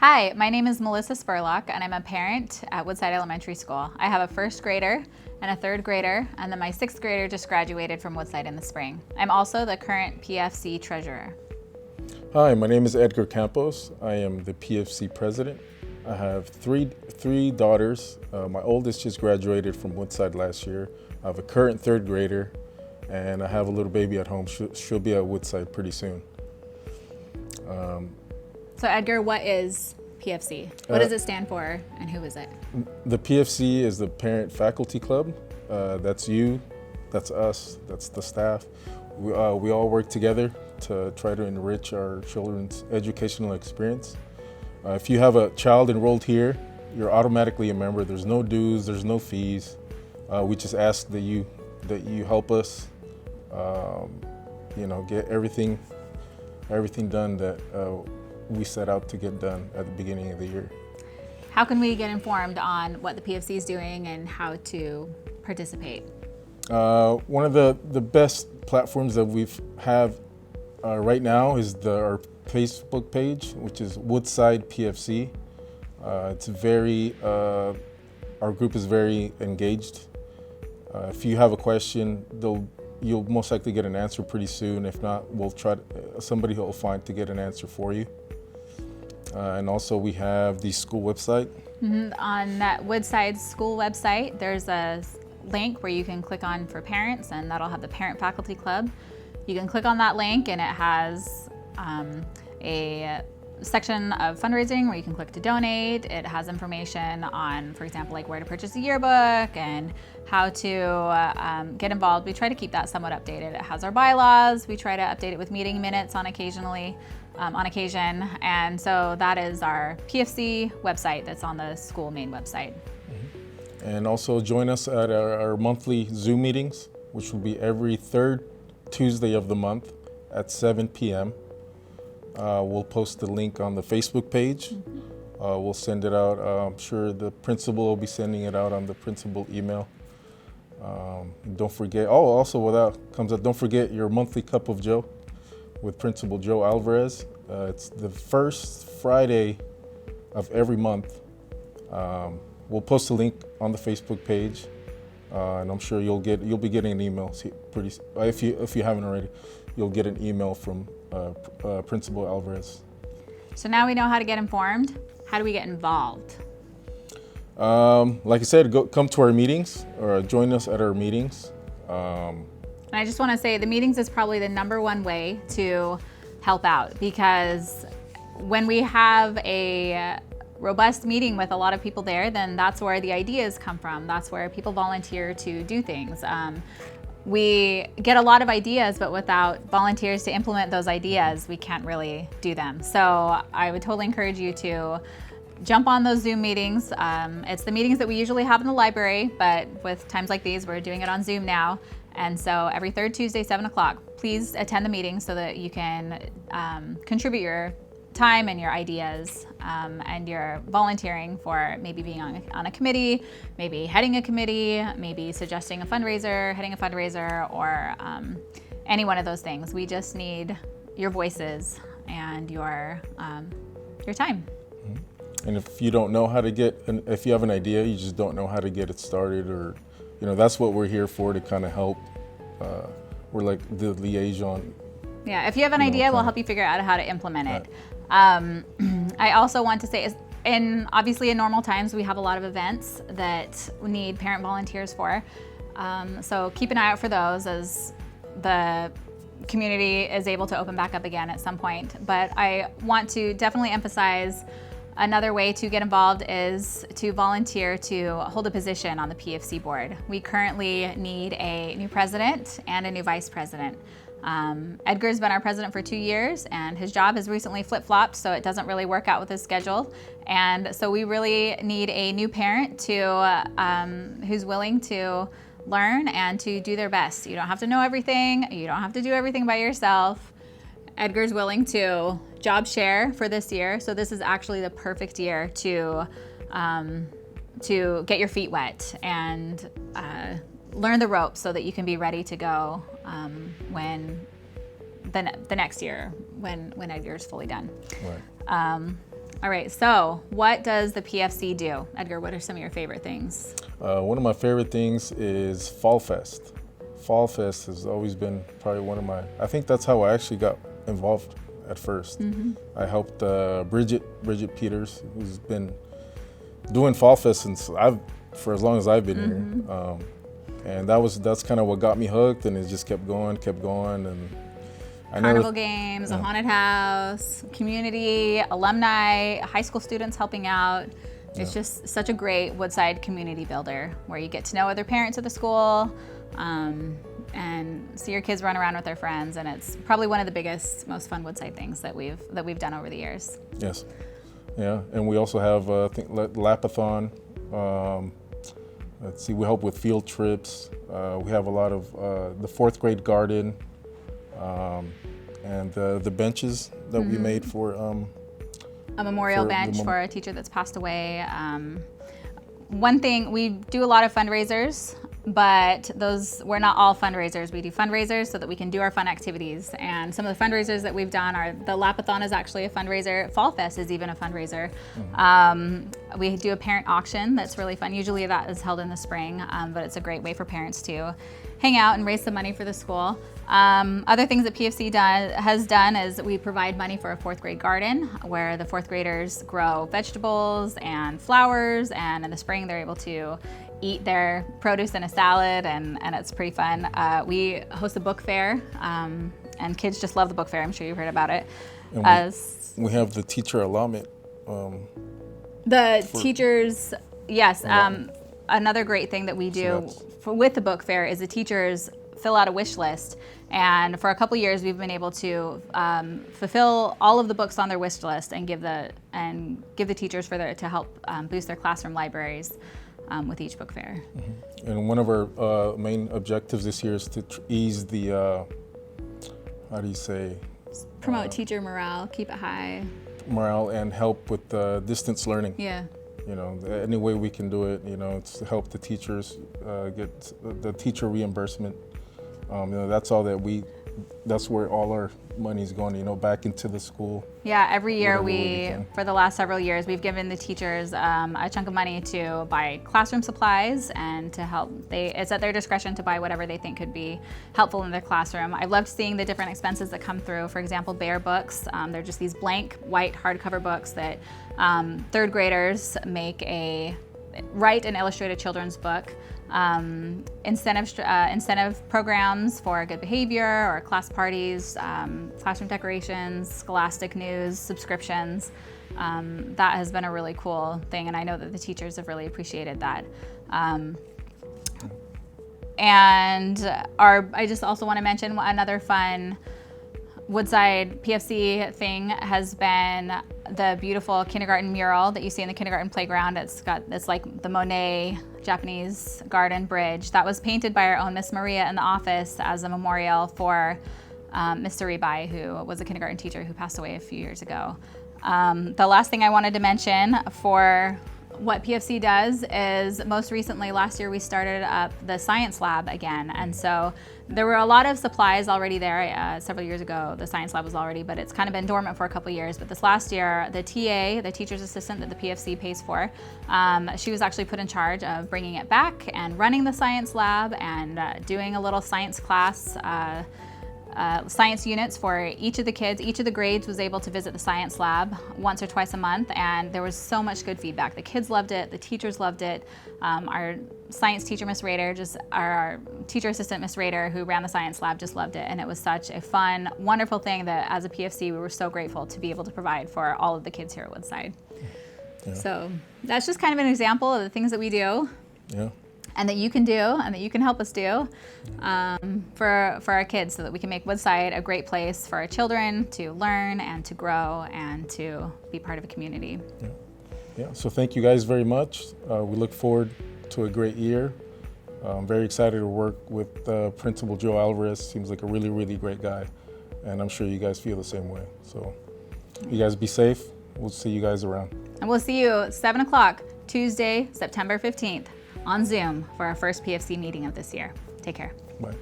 Hi, my name is Melissa Spurlock, and I'm a parent at Woodside Elementary School. I have a first grader and a third grader, and then my sixth grader just graduated from Woodside in the spring. I'm also the current PFC treasurer. Hi, my name is Edgar Campos. I am the PFC president. I have three daughters. My oldest just graduated from Woodside last year. I have a current third grader, and I have a little baby at home. She'll be at Woodside pretty soon. So Edgar, what is PFC? What does it stand for, and who is it? The PFC is the Parent Faculty Club. That's you, that's us, that's the staff. We all work together to try to enrich our children's educational experience. If you have a child enrolled here, you're automatically a member. There's no dues, there's no fees. We just ask that you help us, get everything done that we set out to get done at the beginning of the year. How can we get informed on what the PFC is doing and how to participate? One of the best platforms that we have right now is our Facebook page, which is Woodside PFC. It's our group is very engaged. If you have a question, you'll most likely get an answer pretty soon. If not, somebody will find to get an answer for you. And also we have the school website. Mm-hmm. On that Woodside school website, there's a link where you can click on for parents, and that'll have the Parent Faculty Club. You can click on that link and it has a section of fundraising where you can click to donate. It has information on, for example, like where to purchase a yearbook and how to get involved. We try to keep that somewhat updated. It has our bylaws. We try to update it with meeting minutes on occasion. And so that is our PFC website that's on the school main website. Mm-hmm. And also join us at our monthly Zoom meetings, which will be every third Tuesday of the month at 7 p.m. We'll post the link on the Facebook page. Mm-hmm. We'll send it out. I'm sure the principal will be sending it out on the principal email. Don't forget, don't forget your monthly Cup of Joe with Principal Joe Alvarez. It's the first Friday of every month. We'll post a link on the Facebook page, and I'm sure you'll be getting an email if you haven't already. You'll get an email from Principal Alvarez. So now we know how to get informed. How do we get involved? Like I said, come to our meetings or join us at our meetings. And I just want to say the meetings is probably the number one way to help out, because when we have a robust meeting with a lot of people there, then that's where the ideas come from. That's where people volunteer to do things. We get a lot of ideas, but without volunteers to implement those ideas, we can't really do them. So I would totally encourage you to jump on those Zoom meetings. It's the meetings that we usually have in the library, but with times like these, we're doing it on Zoom now. And so every third Tuesday, 7 o'clock, please attend the meeting so that you can contribute your time and your ideas and your volunteering for maybe being on a committee, maybe heading a committee, maybe suggesting a fundraiser, heading a fundraiser, or any one of those things. We just need your voices and your time. And if you don't know how to if you have an idea, you just don't know how to get it started, or that's what we're here for, to kind of help. We're like the liaison. Yeah, if you have an idea, we'll help you figure out how to implement it. I also want to say, obviously in normal times, we have a lot of events that we need parent volunteers for. So keep an eye out for those as the community is able to open back up again at some point. But I want to definitely emphasize another way to get involved is to volunteer to hold a position on the PFC board. We currently need a new president and a new vice president. Edgar's been our president for 2 years, and his job has recently flip-flopped, so it doesn't really work out with his schedule. And so we really need a new parent who's willing to learn and to do their best. You don't have to know everything. You don't have to do everything by yourself. Edgar's willing to job share for this year, so this is actually the perfect year to get your feet wet and learn the ropes so that you can be ready to go when the next year, when Edgar's fully done. Right. All right, so what does the PFC do? Edgar, what are some of your favorite things? One of my favorite things is Fall Fest. Fall Fest has always been probably one of my, I think that's how I actually got involved at first. I helped Bridget Peters, who's been doing Fall Fest for as long as I've been here. And that's kind of what got me hooked, and it just kept going, and Carnival games, a haunted house, community, alumni, high school students helping out. It's just such a great Woodside community builder where you get to know other parents of the school and see your kids run around with their friends. And it's probably one of the biggest, most fun Woodside things that we've done over the years. Yes. Yeah, and we also have Lapathon. Let's see, we help with field trips. We have a lot of the fourth grade garden. And the benches that we made for a memorial bench for a teacher that's passed away. One thing, we do a lot of fundraisers, but we're not all fundraisers. We do fundraisers so that we can do our fun activities. And some of the fundraisers that we've done are, the Lapathon is actually a fundraiser. Fall Fest is even a fundraiser. We do a parent auction that's really fun. Usually that is held in the spring, but it's a great way for parents to hang out and raise some money for the school. Other things that PFC has done is we provide money for a fourth grade garden where the fourth graders grow vegetables and flowers, and in the spring they're able to eat their produce in a salad, and it's pretty fun. We host a book fair, and kids just love the book fair. I'm sure you've heard about it. We have the teacher allotment. Teachers, yes. Another great thing that we do with the book fair is the teachers fill out a wish list, and for a couple years we've been able to fulfill all of the books on their wish list and give the teachers to help boost their classroom libraries with each book fair. And one of our main objectives this year is to ease the promote teacher morale, keep it high. Morale, and help with distance learning. Yeah. You know, any way we can do it, it's to help the teachers get the teacher reimbursement. That's where all our money's going, back into the school. Yeah, every year for the last several years, we've given the teachers a chunk of money to buy classroom supplies and to help. It's at their discretion to buy whatever they think could be helpful in their classroom. I've loved seeing the different expenses that come through. For example, Bear books. They're just these blank white hardcover books that third graders write an illustrated children's book. Incentive programs for good behavior or class parties, classroom decorations, scholastic news, subscriptions. That has been a really cool thing, and I know that the teachers have really appreciated that. I just also want to mention another fun Woodside PFC thing has been the beautiful kindergarten mural that you see in the kindergarten playground. It's like the Monet Japanese garden bridge that was painted by our own Miss Maria in the office as a memorial for Mr. Ribai, who was a kindergarten teacher who passed away a few years ago. The last thing I wanted to mention for what PFC does is most recently last year we started up the science lab again, and so there were a lot of supplies already there. Several years ago the science lab was already, but it's kind of been dormant for a couple years. But this last year the TA, the teacher's assistant that the PFC pays for, she was actually put in charge of bringing it back and running the science lab and doing a little science class. Science units for each of the kids. Each of the grades was able to visit the science lab once or twice a month, and there was so much good feedback. The kids loved it, the teachers loved it. Our science teacher, Miss Rader, our teacher assistant, Miss Rader, who ran the science lab, just loved it, and it was such a fun, wonderful thing that as a PFC we were so grateful to be able to provide for all of the kids here at Woodside. Yeah. So that's just kind of an example of the things that we do. Yeah. And that you can do, and that you can help us do for our kids, so that we can make Woodside a great place for our children to learn and to grow and to be part of a community. Yeah. So thank you guys very much. We look forward to a great year. I'm very excited to work with Principal Joe Alvarez. Seems like a really, really great guy, and I'm sure you guys feel the same way. So you guys be safe. We'll see you guys around. And we'll see you at 7 o'clock, Tuesday, September 15th. On Zoom for our first PFC meeting of this year. Take care. Bye.